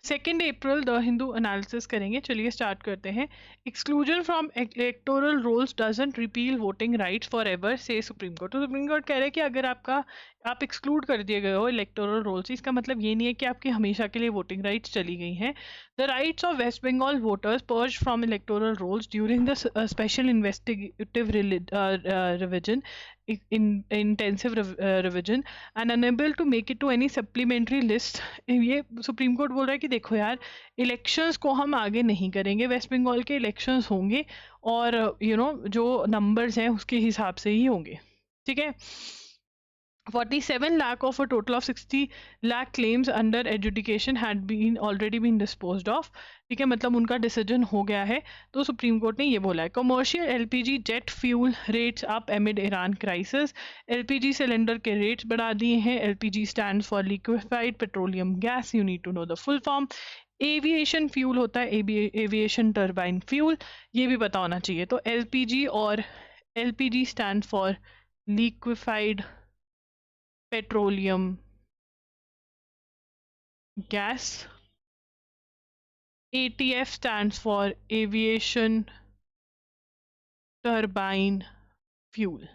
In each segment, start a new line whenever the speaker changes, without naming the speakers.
2 April the Hindu analysis करेंगे। चलिए start करते हैं। Exclusion from electoral rolls doesn't repeal voting rights for एवर से सुप्रीम कोर्ट। तो सुप्रीम कोर्ट कह रहे हैं कि अगर आप एक्सक्लूड कर दिए गए हो इलेक्टोरल रोल से, इसका मतलब ये नहीं है कि आपकी हमेशा के लिए वोटिंग राइट्स चली गई हैं। The rights of West Bengal voters purge from electoral rolls during the special investigative revision intensive revision and unable to make it to any supplementary list। ये सुप्रीम कोर्ट बोल रहा है कि देखो यार, इलेक्शंस को हम आगे नहीं करेंगे, वेस्ट बंगाल के इलेक्शंस होंगे और जो नंबर्स हैं उसके हिसाब से ही होंगे। ठीक है। 47 lakh of a total of 60 lakh claims under adjudication had been already been disposed of। ठीक है, मतलब उनका डिसीजन हो गया है। तो सुप्रीम कोर्ट ने ये बोला है, commercial LPG jet fuel rates up amid Iran crisis. LPG cylinder के रेट्स बढ़ा दिए हैं। LPG stand for liquefied petroleum gas, you need to know the full form. Aviation fuel होता है एविएशन टर्बाइन फ्यूल, ये भी पता होना चाहिए। तो एलपीजी और LPG stand for liquefied petroleum gas, ATF stands for aviation turbine fuel।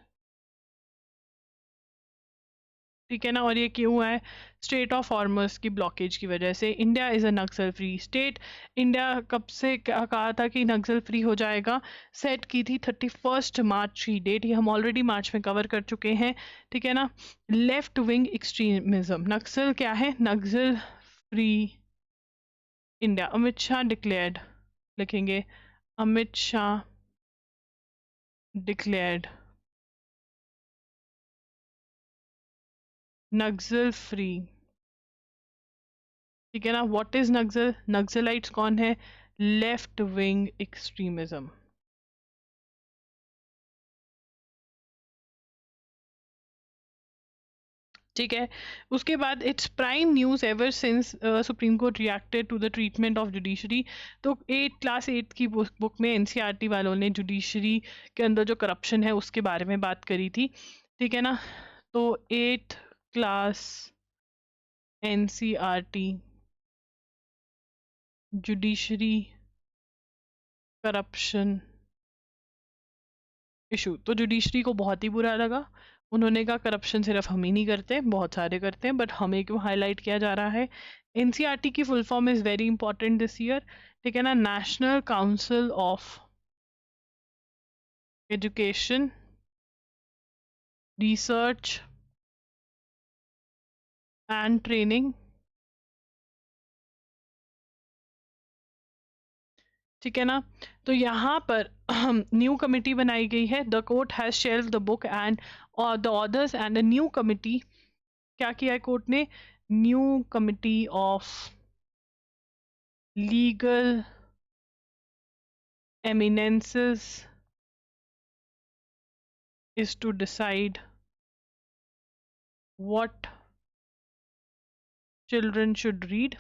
ठीक है ना। और ये क्यों है? स्टेट ऑफ हॉर्मस की ब्लॉकेज की वजह से। India is a Naxal free state. India कब से कहा था कि नक्सल फ्री हो जाएगा? सेट की थी 31 मार्च की डेट, ये हम ऑलरेडी मार्च में कवर कर चुके हैं। ठीक है ना। लेफ्ट विंग एक्सट्रीमिज्म, नक्सल क्या है? Naxal free India. Amit Shah declared, लिखेंगे अमित शाह डिक्लेयर्ड नक्सल फ्री। ठीक है ना। What is Naxal? नक्सलाइट्स कौन है? Left wing extremism. ठीक है। उसके बाद it's prime news ever since Supreme Court reacted to the treatment of judiciary. तो क्लास 8 की बुक में एनसीईआरटी वालों ने जुडिशरी के अंदर जो करप्शन है उसके बारे में बात करी थी। ठीक है ना। तो 8th class NCERT judiciary corruption issue. तो जुडिशरी को बहुत ही बुरा लगा। उन्होंने कहा करप्शन सिर्फ हम ही नहीं करते, बहुत सारे करते हैं, बट हमें क्यों हाईलाइट किया जा रहा है? एनसीईआरटी की full form is very important this year. ठीक है ना। National council of education research and training. ठीक है ना। तो यहाँ पर न्यू कमिटी बनाई गई है। The court has shelved the book and the orders and a new committee. क्या किया है कोर्ट ने? New committee of legal eminences is to decide what children should read।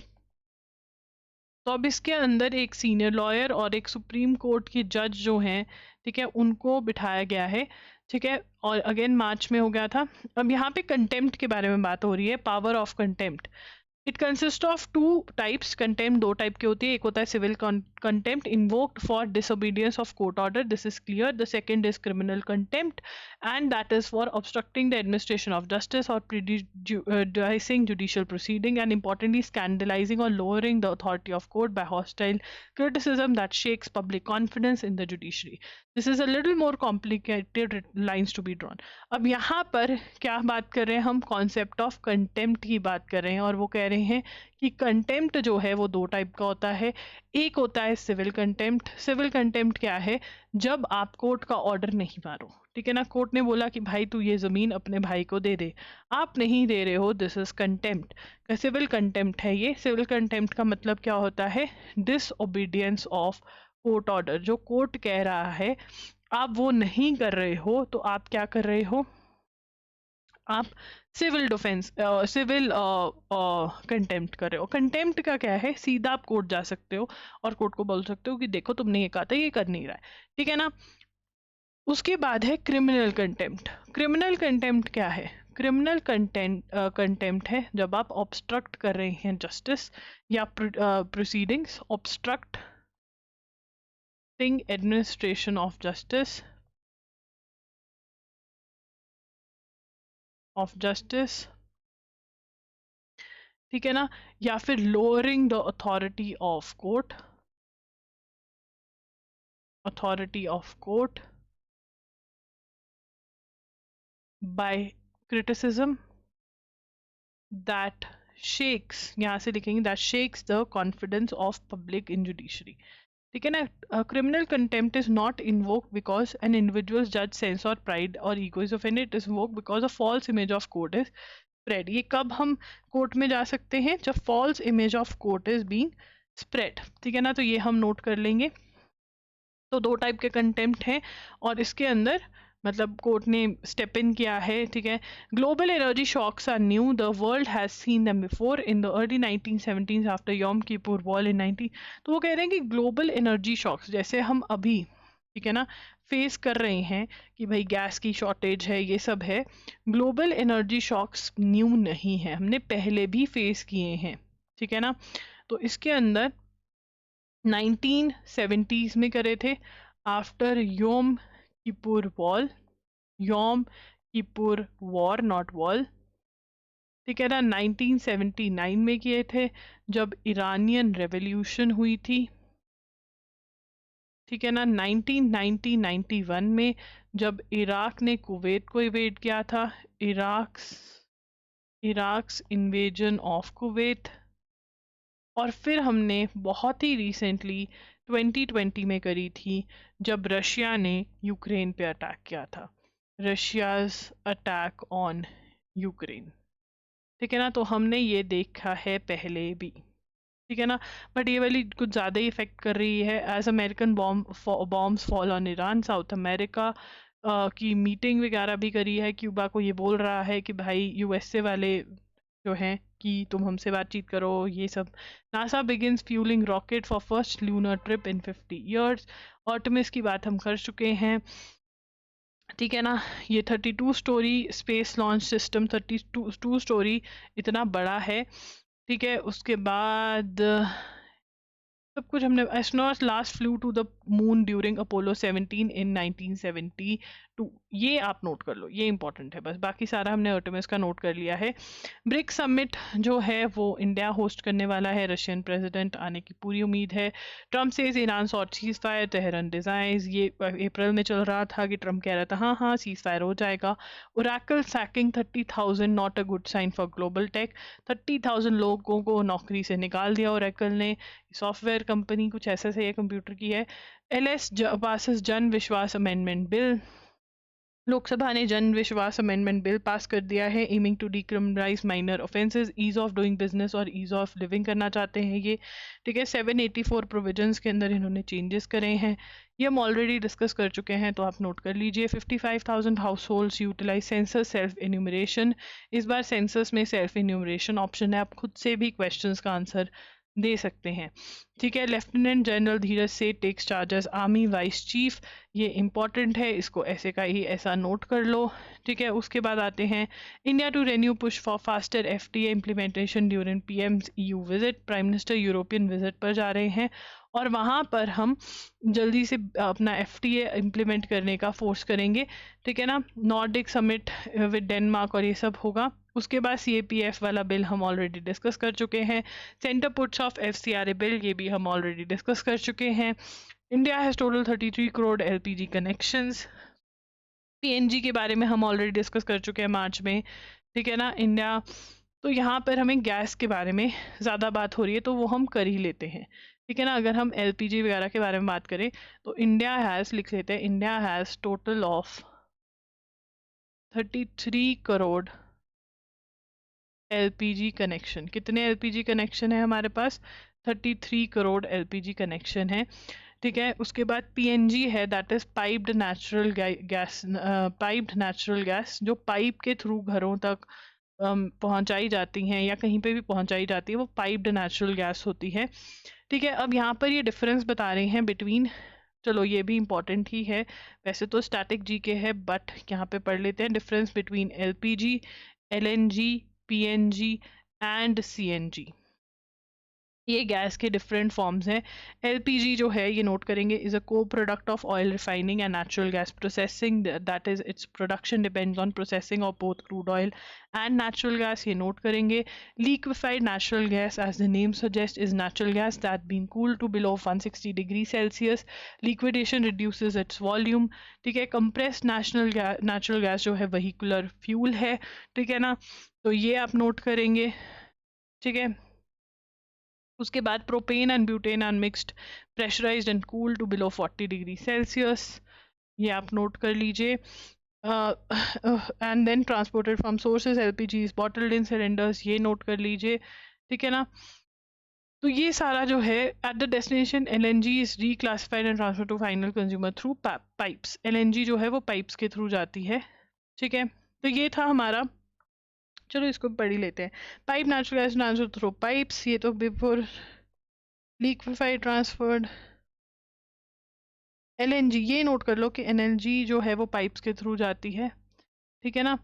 तो अब इसके अंदर एक सीनियर लॉयर और एक सुप्रीम कोर्ट की जज जो हैं, ठीक है, उनको बिठाया गया है। ठीक है। और अगेन मार्च में हो गया था। अब यहाँ पे कंटेम्प्ट के बारे में बात हो रही है, power of contempt. It consist of 2 types. Contempt 2 type की होती है। एक होता है civil contempt invoked for disobedience of court order, this is clear. The second is criminal contempt and that is for obstructing the administration of justice और prejudicing judicial proceeding and importantly scandalising और lowering the authority of court by hostile criticism that shakes public confidence in the judiciary। This is a little more complicated lines to be drawn। अब यहाँ पर क्या बात कर रहे हैं हम? कॉन्सेप्ट ऑफ कंटेम्प्ट की बात कर रहे हैं। और वो कह रहे हैं कि कंटेम्प्ट जो है वो 2 टाइप का होता है। एक होता है सिविल कंटेम्प्ट। सिविल कंटेम्प्ट क्या है? जब आप कोर्ट का ऑर्डर नहीं मानो। ठीक है ना। कोर्ट ने बोला कि भाई तू ये ज़मीन अपने भाई को दे दे, आप नहीं दे रहे हो, this is contempt. Civil contempt है ये। सिविल कंटेम्प्ट का मतलब क्या होता है? Disobedience of court order. जो कोर्ट कह रहा है आप वो नहीं कर रहे हो, तो आप क्या कर रहे हो? आप सिविल डिफेंस सिविल कंटेम्प्ट कर रहे हो। कंटेम्प्ट का क्या है? सीधा आप कोर्ट जा सकते हो और कोर्ट को बोल सकते हो कि देखो तुमने ये कहा था, ये कर नहीं रहा है। ठीक है ना। उसके बाद है क्रिमिनल कंटेम्प्ट। क्रिमिनल कंटेम्प्ट क्या है? क्रिमिनल कंटेम्प्ट है जब आप ऑब्स्ट्रक्ट कर रहे हैं जस्टिस या proceedings, obstructing administration of justice ठीक है ना, या फिर lowering the authority of court by criticism that shakes, यहाँ से लिखेंगे that shakes the confidence of public in judiciary. ठीक है ना, criminal contempt is not invoke because an individual जज सेंस और प्राइड और ego is offended, it is invoke because a false image of court is spread. ये कब हम court में जा सकते हैं? जब false image of court is being spread. ठीक है ना, तो ये हम नोट कर लेंगे। तो दो टाइप के कंटेम्प्ट हैं और इसके अंदर मतलब कोर्ट ने स्टेप इन किया है। ठीक है, global energy shocks are new, the world has seen them before in the early 1970s after Yom Kippur war in 90। तो वो कह रहे हैं कि ग्लोबल एनर्जी शॉक्स जैसे हम अभी, ठीक है ना, फेस कर रहे हैं कि भाई गैस की शॉर्टेज है, ये सब है, ग्लोबल एनर्जी शॉक्स न्यू नहीं है, हमने पहले भी फेस किए हैं। ठीक है ना, तो इसके अंदर 1970s में करे थे आफ्टर योम किपुर वॉर नॉट वॉल। ठीक है ना, 1979 में किए थे जब ईरानियन रेवोल्यूशन हुई थी। ठीक है ना, 1991 में जब इराक ने कुवैत को इवेड किया था, इराक्स इन्वेजन ऑफ कुवैत। और फिर हमने बहुत ही रिसेंटली 2020 में करी थी जब रशिया ने यूक्रेन पे अटैक किया था, रशियाज अटैक ऑन यूक्रेन। ठीक है ना, तो हमने ये देखा है पहले भी। ठीक है ना, बट ये वाली कुछ ज़्यादा ही इफेक्ट कर रही है। As American bombs fall on Iran, South America की मीटिंग वगैरह भी करी है, क्यूबा को ये बोल रहा है कि भाई यूएसए वाले जो हैं कि तुम हमसे बातचीत करो, ये सब। NASA begins fuelling rocket for first lunar trip in 50 years। Artemis की बात हम कर चुके हैं। ठीक है ना, ये 32 story space launch system, 32 story इतना बड़ा है। ठीक है, उसके बाद सब कुछ हमने, astronauts last flew to the moon during Apollo 17 in 1972। ये आप नोट कर लो, ये इंपॉर्टेंट है बस, बाकी सारा हमने आर्टेमिस का नोट कर लिया है। ब्रिक्स समिट जो है वो इंडिया होस्ट करने वाला है, रशियन प्रेसिडेंट आने की पूरी उम्मीद है। Trump says Iran sought ceasefire, Tehran designs, ये अप्रैल में चल रहा था कि ट्रम्प कह रहा था हाँ हाँ सीज फायर हो जाएगा। Oracle sacking 30,000 not a good sign for global tech, 30,000 लोगों को नौकरी से निकाल दिया ओरेकल ने, सॉफ्टवेयर कंपनी कुछ ऐसा से, कंप्यूटर की है। एलएस पासेस जन विश्वास अमेंडमेंट बिल, लोकसभा ने जन विश्वास अमेंडमेंट बिल पास कर दिया है, aiming to decriminalise minor offences, ease of doing business और ईज ऑफ लिविंग करना चाहते हैं ये। ठीक है, 784 प्रोविजंस के अंदर इन्होंने चेंजेस करे हैं, ये हम ऑलरेडी डिस्कस कर चुके हैं तो आप नोट कर लीजिए। 55,000 households utilise census self enumeration, इस बार सेंसस में सेल्फ इन्यूमरेशन ऑप्शन है, आप खुद से भी क्वेश्चंस का आंसर दे सकते हैं। ठीक है, lieutenant general Dheeraj Seth takes charge army vice chief, ये इंपॉर्टेंट है, इसको ऐसे का ही ऐसा नोट कर लो। ठीक है, उसके बाद आते हैं India to renew push for faster FTA implementation during PM's EU visit, prime minister European visit पर जा रहे हैं और वहाँ पर हम जल्दी से अपना एफटीए इम्प्लीमेंट करने का फोर्स करेंगे। ठीक है ना, नॉर्डिक समिट विद डेनमार्क और ये सब होगा। उसके बाद सीएपीएफ वाला बिल हम ऑलरेडी डिस्कस कर चुके हैं। Centre puts of FCRA bill, ये भी हम ऑलरेडी डिस्कस कर चुके हैं। India has total 33 crore LPG connections, PNG के बारे में हम ऑलरेडी डिस्कस कर चुके हैं मार्च में। ठीक है ना, इंडिया, तो यहाँ पर हमें गैस के बारे में ज़्यादा बात हो रही है तो वो हम कर ही लेते हैं। ठीक है ना, अगर हम एलपीजी वगैरह के बारे में बात करें तो इंडिया हैज़ लिख लेते हैं, India has total of 33 crore LPG connection. कितने एलपीजी कनेक्शन है हमारे पास? 33 करोड़ एलपीजी कनेक्शन है। ठीक है, उसके बाद पीएनजी है, that is piped natural gas, piped natural gas जो पाइप के थ्रू घरों तक पहुंचाई जाती हैं या कहीं पे भी पहुंचाई जाती है, वो पाइप्ड नेचुरल गैस होती है। ठीक है, अब यहाँ पर ये डिफरेंस बता रहे हैं बिटवीन चलो ये भी इम्पोर्टेंट ही है, वैसे तो स्टैटिक जीके है बट यहाँ पे पढ़ लेते हैं। Difference between LPG, LNG, PNG and CNG, ये गैस के डिफरेंट फॉर्म्स हैं। एलपीजी जो है ये नोट करेंगे, is a co product of oil refining and natural gas processing, that is its production depends on processing of both crude oil and natural gas, ये note करेंगे। Liquefied natural gas, as the name suggest, is natural gas that been cool to below 160 degree Celsius, liquidation reduces its volume. ठीक है, compressed natural gas जो है vehicular fuel है। ठीक है ना, तो ये आप नोट करेंगे। ठीक है, उसके बाद propane and butane are mixed, pressurised and cool to below 40 degree Celsius, ये आप नोट कर लीजिए। And then transported from sources, LPG is bottled in cylinders, ये नोट कर लीजिए। ठीक है ना, तो ये सारा जो है at the destination LNG is reclassified and transfer to final consumer through pipes, LNG जो है वो पाइप्स के थ्रू जाती है। ठीक है, तो ये था हमारा, चलो इसको पढ़ ही लेते हैं। Pipe natural gas transfer through pipes, ये तो बिफोर लिक्विफाइड ट्रांसफर्ड। एलएनजी ये नोट कर लो कि एलएनजी जो है वो पाइप्स के थ्रू जाती है। ठीक है ना,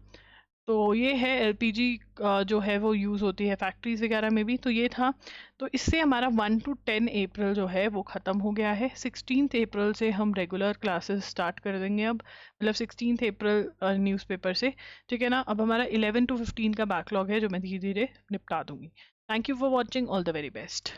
तो ये है एलपीजी जो है वो यूज़ होती है फैक्ट्रीज वगैरह में भी। तो ये था, तो इससे हमारा 1 to 10 अप्रैल जो है वो ख़त्म हो गया है। 16 अप्रैल से हम रेगुलर क्लासेस स्टार्ट कर देंगे अब, मतलब 16 अप्रैल न्यूज़पेपर से। ठीक है ना, अब हमारा 11 to 15 का बैकलॉग है जो मैं धीरे धीरे निपटा दूंगी। Thank you for watching, all the very best.